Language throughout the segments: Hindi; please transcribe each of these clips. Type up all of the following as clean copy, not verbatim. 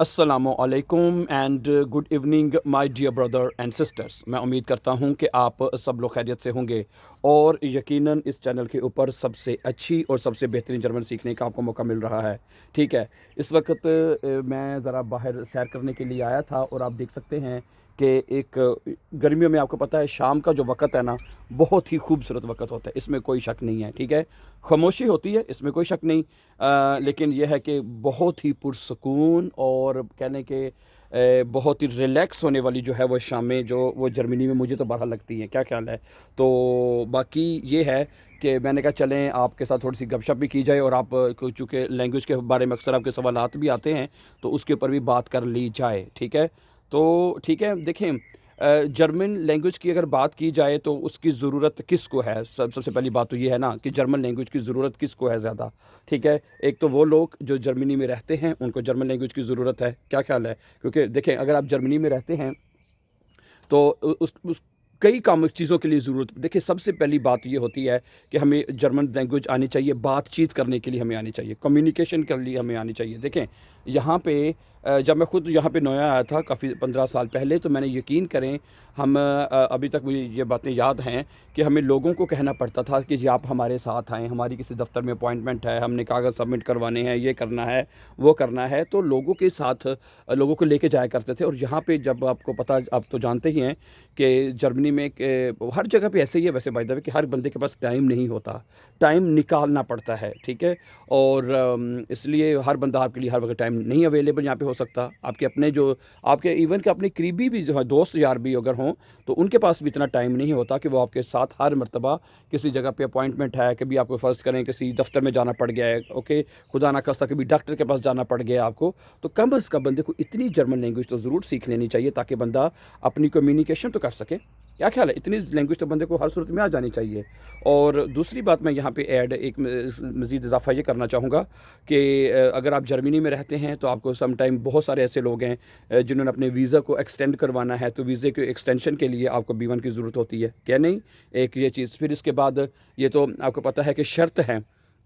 अस्सलामुअलैकुम and good evening my dear brother and sisters. मैं उम्मीद करता हूं कि आप सब लोग खैरियत से होंगे और यकीनन इस चैनल के ऊपर सबसे अच्छी और सबसे बेहतरीन जर्मन सीखने का आपको मौका मिल रहा है। ठीक है, इस वक्त मैं ज़रा बाहर सैर करने के लिए आया था और आप देख सकते हैं कि एक गर्मियों में आपको पता है शाम का जो वक़्त है ना, बहुत ही खूबसूरत वक़्त होता है, इसमें कोई शक नहीं है। ठीक है, खामोशी होती है, इसमें कोई शक नहीं, लेकिन यह है कि बहुत ही पुरसकून और कहने के बहुत ही रिलैक्स होने वाली जो है वो शामें जो वो जर्मनी में मुझे तो बहरहाल लगती हैं। क्या ख्याल है? तो बाकी ये है कि मैंने कहा चलें आपके साथ थोड़ी सी गपशप भी की जाए और आप चूँकि लैंग्वेज के बारे में अक्सर आपके सवालात भी आते हैं तो उसके ऊपर भी बात कर ली जाए। ठीक है, तो ठीक है, देखें, जर्मन लैंग्वेज की अगर बात की जाए तो उसकी ज़रूरत किसको है? सबसे पहली बात तो ये है ना कि जर्मन लैंग्वेज की ज़रूरत किसको है ज़्यादा? ठीक है, एक तो वो लोग जो जर्मनी में रहते हैं उनको जर्मन लैंग्वेज की ज़रूरत है। क्या ख्याल है? क्योंकि देखें, अगर आप जर्मनी में रहते हैं तो उस कई काम चीज़ों के लिए ज़रूरत, देखिए सबसे पहली बात ये होती है कि हमें जर्मन लैंग्वेज आनी चाहिए, बातचीत करने के लिए हमें आनी चाहिए, कम्युनिकेशन के लिए हमें आनी चाहिए। देखें, यहाँ पे जब मैं खुद यहाँ पे नया आया था काफ़ी 15 साल पहले, तो मैंने यकीन करें हम अभी तक मुझे ये बातें याद हैं कि हमें लोगों को कहना पड़ता था कि जी आप हमारे साथ आएँ, हमारी किसी दफ़्तर में अपॉइंटमेंट है, हमने कागज़ सबमिट करवाने हैं, ये करना है, वो करना है, तो लोगों के साथ लोगों को लेके जाया करते थे। और यहाँ पे जब आपको पता, आप तो जानते ही हैं कि जर्मनी में हर जगह पे ऐसे ही है वैसे बाय द वे, कि हर बंदे के पास टाइम नहीं होता, टाइम निकालना पड़ता है। ठीक है, और इसलिए हर बंदा आपके लिए हर वक्त टाइम नहीं अवेलेबल यहाँ पे हो सकता। आपके अपने जो आपके इवन के अपने करीबी भी जो है दोस्त यार भी अगर हों तो उनके पास भी इतना टाइम नहीं होता कि वो आपके साथ हर मर्तबा किसी जगह पे अपॉइंटमेंट है, कभी आपको फ़र्ज़ करें किसी दफ्तर में जाना पड़ गया है, ओके, खुदा ना खास्ता कभी डॉक्टर के पास जाना पड़ गया आपको, तो कम अज़ कम बंदे को इतनी जर्मन लैंग्वेज तो ज़रूर सीख लेनी चाहिए ताकि बंदा अपनी कम्युनिकेशन तो कर सके। क्या ख्याल है? इतनी लैंग्वेज तो बंदे को हर सूरत में आ जानी चाहिए। और दूसरी बात मैं यहाँ पे ऐड एक मज़ीद इजाफ़ा ये करना चाहूँगा कि अगर आप जर्मनी में रहते हैं तो आपको सम टाइम बहुत सारे ऐसे लोग हैं जिन्होंने अपने वीज़ा को एक्सटेंड करवाना है, तो वीज़े के एक्सटेंशन के लिए आपको B1 की ज़रूरत होती है, क्या नहीं? एक ये चीज़, फिर इसके बाद ये तो आपको पता है कि शर्त है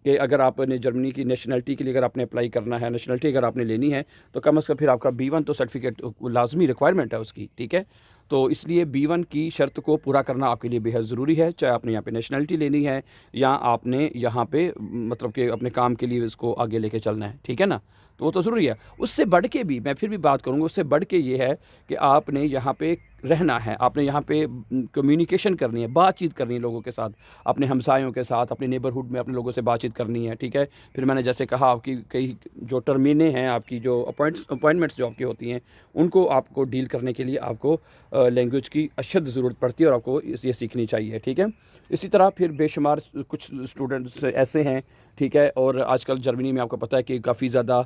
कि अगर आपने जर्मनी की नेशनलिटी के लिए अगर आपने अप्लाई करना है, नेशनलिटी अगर आपने लेनी है, तो कम अज़ कम फिर आपका B1 तो सर्टिफिकेट लाजमी रिक्वायरमेंट है उसकी। ठीक है, तो इसलिए B1 की शर्त को पूरा करना आपके लिए बेहद ज़रूरी है, चाहे आपने यहाँ पे नेशनलिटी लेनी है या आपने यहाँ पे मतलब कि अपने काम के लिए इसको आगे लेके चलना है। ठीक है ना, तो वो तो ज़रूरी है। उससे बढ़ के भी मैं फिर भी बात करूँगा, उससे बढ़ के ये है कि आपने यहाँ पे रहना है, आपने यहाँ पे कम्युनिकेशन करनी है, बातचीत करनी है लोगों के साथ, अपने हमसायों के साथ, अपने नेबरहुड में अपने लोगों से बातचीत करनी है। ठीक है, फिर मैंने जैसे कहा आपकी कई जो टर्मीनें हैं, आपकी जो अपॉइंटमेंट्स जो आपकी होती हैं, उनको आपको डील करने के लिए आपको लैंग्वेज की अशद ज़रूरत पड़ती है और आपको ये सीखनी चाहिए। ठीक है, इसी तरह फिर बेशुमार कुछ स्टूडेंट्स ऐसे हैं, ठीक है, और आजकल जर्मनी में आपको पता है कि काफ़ी ज़्यादा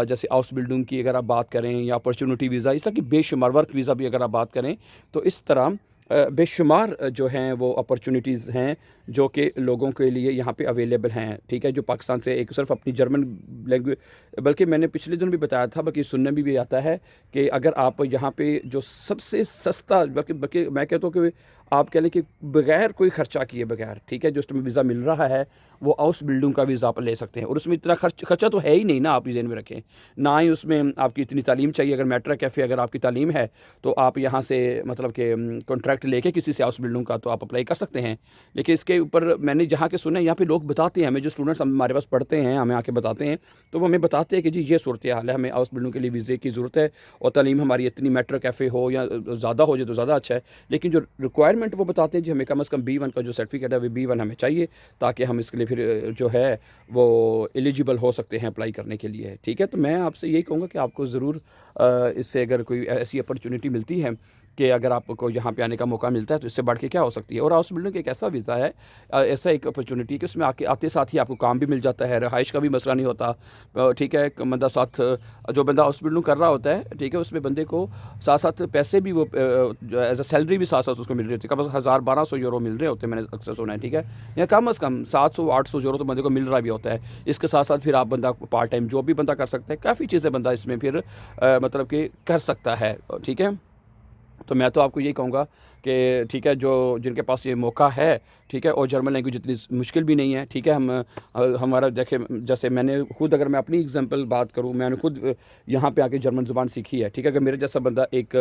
जैसे आउसबिल्डिंग की अगर आप बात करें या अपॉर्चुनिटी वीज़ा, इस तरह की बेशुमार वर्क वीज़ा भी अगर आप बात करें, तो इस तरह बेशुमार जो हैं वो अपॉर्चुनिटीज़ हैं जो कि लोगों के लिए यहाँ पे अवेलेबल हैं। ठीक है, जो पाकिस्तान से एक सिर्फ अपनी जर्मन लैंग्वेज, बल्कि मैंने पिछले दिन भी बताया था, बल्कि सुनने में भी आता है कि अगर आप यहाँ पे जो सबसे सस्ता, बल्कि बल्कि मैं कहता हूँ कि आप कह लें कि बगैर कोई ख़र्चा किए बगैर, ठीक है, जो उसमें वीज़ा मिल रहा है वो हाउस बिल्डिंग का वीज़ा आप ले सकते हैं, और उसमें इतना खर्चा तो है ही नहीं ना, आप ध्यान में रखें। ना ही उसमें आपकी इतनी तालीम चाहिए, अगर मैट्रिक कैफ़े अगर आपकी तालीम है तो आप यहाँ से मतलब कि कॉन्ट्रैक्ट लेके किसी से हाउस बिल्डिंग का तो आप अप्लाई कर सकते हैं। लेकिन इसके ऊपर मैंने जहाँ के सुना है, यहाँ पे लोग बताते हैं हमें, जो स्टूडेंट्स हमारे पास पढ़ते हैं हमें आके बताते हैं, तो वो हमें बताते हैं कि जी ये सूरत हाल है, हमें हाउस बिल्डिंग के लिए वीज़े की ज़रूरत है और तालीम हमारी इतनी मैट्रिक कैफ़े हो या ज़्यादा हो जाए तो ज़्यादा अच्छा है। लेकिन जो रिक्वायरमेंट वो बताते हैं जी हमें कम अज़ कम B1 का जो सर्टिफिकेट है वो B1 हमें चाहिए, ताकि हम इसके लिए फिर जो है वो एलिजिबल हो सकते हैं अप्लाई करने के लिए। ठीक है, तो मैं आपसे यही कहूँगा कि आपको ज़रूर इससे अगर कोई ऐसी अपॉर्चुनिटी मिलती है कि अगर आपको यहाँ पे आने का मौका मिलता है तो इससे बढ़ के क्या हो सकती है। और हाउस बिल्डिंग एक ऐसा वीज़ा है, ऐसा एक अपॉर्चुनिटी कि उसमें आके आते साथ ही आपको काम भी मिल जाता है, रहाइश का भी मसला नहीं होता। ठीक है, बंदा साथ जो बंदा हाउस बिल्डिंग कर रहा होता है, ठीक है, उसमें बंदे को साथ साथ पैसे भी वो एज अ सैलरी भी साथ साथ उसको मिल रही होती है, कम 1000-1200 यूरो मिल रहे होते हैं, मैंने अक्सर सुना है। ठीक है, या कम अज़ कम 700-800 यूरो तो बंदे को मिल रहा भी होता है। इसके साथ साथ फिर आप बंदा पार्ट टाइम जॉब भी बंदा कर सकता है, काफ़ी चीज़ें बंदा इसमें फिर मतलब कि कर सकता है। ठीक है, तो मैं तो आपको यही कहूँगा कि ठीक है, जो जिनके पास ये मौका है, ठीक है, और जर्मन लैंग्वेज इतनी मुश्किल भी नहीं है, ठीक है। हमारा देखें, जैसे मैंने खुद, अगर मैं अपनी एग्जांपल बात करूं, मैंने खुद यहाँ पे आके जर्मन ज़ुबान सीखी है, ठीक है। अगर मेरे जैसा बंदा एक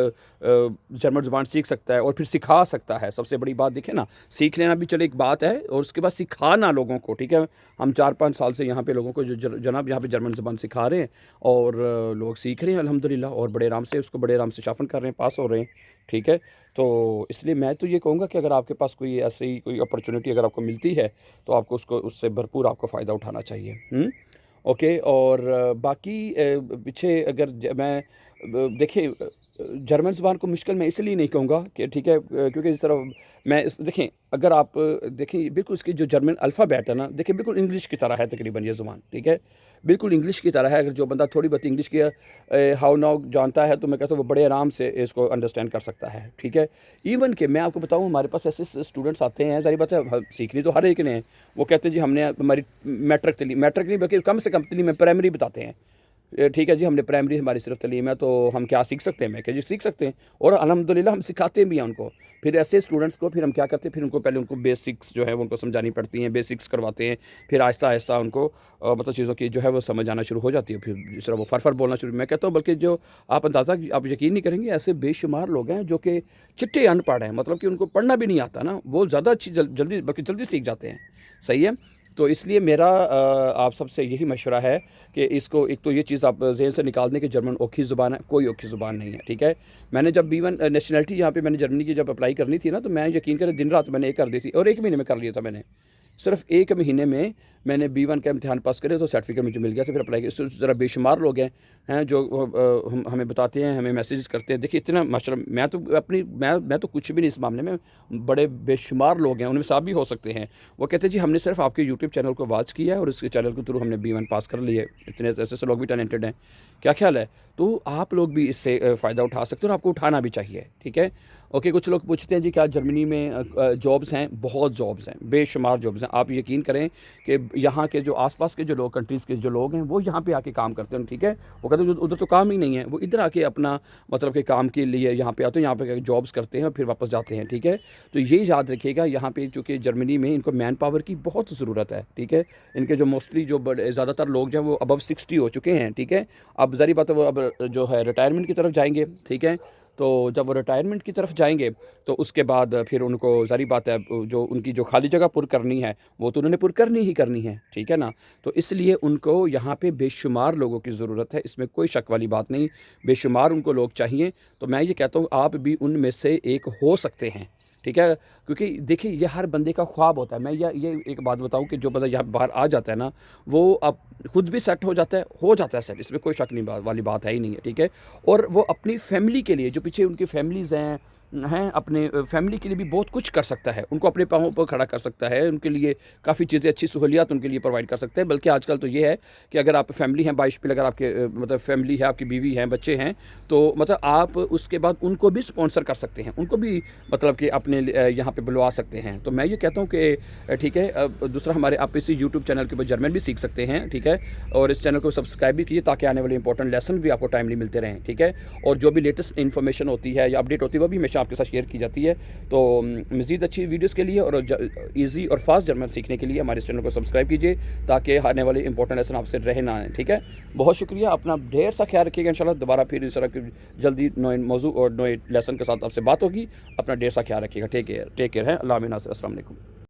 जर्मन ज़ुबान सीख सकता है और फिर सिखा सकता है, सबसे बड़ी बात देखें ना, सीख लेना भी चलो एक बात है, और उसके बाद सिखाना लोगों को, ठीक है। हम 4-5 साल से यहाँ पे लोगों को जो जनाब यहाँ पे जर्मन ज़ुबान सिखा रहे हैं, और लोग सीख रहे हैं अल्हम्दुलिल्लाह, और बड़े आराम से उसको बड़े आराम से शाफन कर रहे हैं, पास हो रहे हैं, ठीक है। तो इसलिए मैं तो ये कहूँगा कि अगर आपके पास कोई ऐसी कोई अपॉर्चुनिटी अगर आपको मिलती है, तो आपको उसको उससे भरपूर आपको फ़ायदा उठाना चाहिए। ओके। और बाकी पीछे अगर मैं देखिए, जर्मन ज़ुबान को मुश्किल मैं इसलिए नहीं कहूँगा कि ठीक है, क्योंकि जिस तरह मैं देखें, अगर आप देखें बिल्कुल इसकी जो जर्मन अल्फ़ाबेट है ना, देखिए बिल्कुल इंग्लिश की तरह है तकरीबन ये ज़ुबान, ठीक है। बिल्कुल इंग्लिश की तरह है। अगर जो बंदा थोड़ी बहुत इंग्लिश की हाउ नाउ जानता है, तो मैं कहता हूँ वो बड़े आराम से इसको अंडरस्टैंड कर सकता है, ठीक है। इवन कि मैं आपको बताऊँ, हमारे पास ऐसे स्टूडेंट्स आते हैं, ज़ाहिर बात है सीखनी तो हर एक ने है। वो कहते हैं जी हमने हमारी मैट्रिक नहीं बल्कि कम से कम तलीम में प्राइमरी बताते हैं, ठीक है जी, हमने प्राइमरी हमारी सिर्फ तलीम है, तो हम क्या सीख सकते हैं? मैं क्या जी सीख सकते हैं, और अल्हम्दुलिल्लाह हम सिखाते भी हैं उनको। फिर ऐसे स्टूडेंट्स को फिर हम क्या करते हैं, फिर उनको पहले उनको बेसिक्स जो है वो उनको समझानी पड़ती हैं, बेसिक्स करवाते हैं, फिर आहिस्ता आहिस्ता उनको मतलब चीज़ों की जो है वो समझ आना शुरू हो जाती है। फिर जिस तरह वो फर बोलना शुरू, मैं कहता हूँ बल्कि जो आप अंदाज़ा, आप यकीन नहीं करेंगे, ऐसे बेशुमार लोग हैं जो कि चिट्टे अनपढ़ हैं, मतलब कि उनको पढ़ना भी नहीं आता ना, वो ज़्यादा अच्छी जल्दी बल्कि जल्दी सीख जाते हैं। सही है। तो इसलिए मेरा आप सबसे यही मशवरा है कि इसको, एक तो ये चीज़ आप ज़हन से निकाल दें कि जर्मन औखी ज़ुबान है, कोई औखी ज़ुबान नहीं है, ठीक है। मैंने जब B1 नेशनलिटी यहाँ पे मैंने जर्मनी की जब अप्लाई करनी थी ना, तो मैं यकीन करें दिन रात मैंने ये कर दी थी, और 1 महीने में कर लिया था मैंने। सिर्फ 1 महीने में मैंने B1 का इम्तिहान पास करे, तो सर्टिफिकेट मुझे मिल गया था, फिर अप्लाई किया। इस तरह बेशुमार लोग हैं जो हमें बताते हैं, हमें मैसेजेस करते हैं। देखिए इतना माशाल्लाह, मैं तो कुछ भी नहीं इस मामले में, बड़े बेशुमार लोग हैं, उनमें से आप भी हो सकते हैं। वो कहते हैं जी हमने सिर्फ आपके यूट्यूब चैनल को वॉच किया है, और उसके चैनल के थ्रू हमने B1 पास कर लिया है। इतने ऐसे लोग भी टैलेंटेड हैं, क्या ख्याल है? तो आप लोग भी इससे फ़ायदा उठा सकते हो, और आपको उठाना भी चाहिए, ठीक है। ओके। कुछ लोग पूछते हैं जी क्या जर्मनी में जॉब्स हैं? बहुत जॉब्स हैं, बेशुमार जॉब्स हैं। आप यकीन करें कि यहाँ के जो आसपास के जो लोग, कंट्रीज़ के जो लोग हैं, वो यहाँ पे आके काम करते हैं, ठीक है। वो कहते हैं उधर तो काम ही नहीं है, वो इधर आके अपना मतलब कि काम के लिए यहाँ पे आते हैं, यहाँ पे जॉब्स करते हैं और फिर वापस जाते हैं, ठीक है। तो ये याद रखिएगा, यहाँ पे चूँकि जर्मनी में इनको मैन पावर की बहुत ज़रूरत है, ठीक है। इनके जो मोस्टली जो बड़े ज़्यादातर लोग जो हैं वो अबव 60 हो चुके हैं, ठीक है। अब ज़ाहिर बात है वो अब जो है रिटायरमेंट की तरफ जाएंगे, ठीक है। तो जब वो रिटायरमेंट की तरफ जाएंगे, तो उसके बाद फिर उनको ज़ाहिर बात है जो उनकी जो खाली जगह पुर करनी है, वो तो उन्होंने पुर करनी ही करनी है, ठीक है ना। तो इसलिए उनको यहाँ पे बेशुमार लोगों की ज़रूरत है, इसमें कोई शक वाली बात नहीं, बेशुमार उनको लोग चाहिए। तो मैं ये कहता हूँ आप भी उनमें से एक हो सकते हैं, ठीक है। क्योंकि देखिए ये हर बंदे का ख्वाब होता है। मैं ये एक बात बताऊं कि जो बंदा यहाँ बाहर आ जाता है ना, वो अब खुद भी सेट हो जाता है सेट, इसमें कोई शक नहीं वाली बात है ही नहीं है, ठीक है। और वो अपनी फैमिली के लिए, जो पीछे उनकी फैमिलीज़ हैं अपने फैमिली के लिए भी बहुत कुछ कर सकता है, उनको अपने पाँवों पर खड़ा कर सकता है, उनके लिए काफ़ी चीज़ें, अच्छी सहूलियात उनके लिए प्रोवाइड कर सकते हैं। बल्कि आजकल तो ये है कि अगर आप फैमिली हैं, बाइश पे अगर आपके मतलब फैमिली है, आपकी बीवी हैं, बच्चे हैं, तो मतलब आप उसके बाद उनको भी स्पॉन्सर कर सकते हैं, उनको भी मतलब कि अपने यहाँ पे बुलवा सकते हैं। तो मैं ये कहता हूँ कि ठीक है। दूसरा, हमारे आप इसी यूट्यूब चैनल के ऊपर जर्मन भी सीख सकते हैं, ठीक है। और इस चैनल को सब्सक्राइब भी कीजिए, ताकि आने वाले इंपॉर्टेंट लेसन भी आपको टाइमली मिलते रहें, ठीक है। और जो भी लेटेस्ट इन्फॉर्मेशन होती है या अपडेट होती है, वो भी हमेशा आपके साथ शेयर की जाती है। तो मज़ीद अच्छी वीडियोज़ के लिए और ईजी और फास्ट जर्मन सीखने के लिए हमारे इस चैनल को सब्सक्राइब कीजिए, ताकि आने वाले इंपॉर्टेंट लेसन आपसे रह ना आए, ठीक है। बहुत शुक्रिया, अपना ढेर सा ख्याल रखिएगा। इंशाल्लाह दोबारा फिर इस तरह की जल्दी नए मौजू और नए लेसन के साथ आपसे बात होगी। अपना ढेर सा ख्याल रखिएगा। टेक केयर है। अल्लाह हाफ़िज़। अस्सलाम वालेकुम।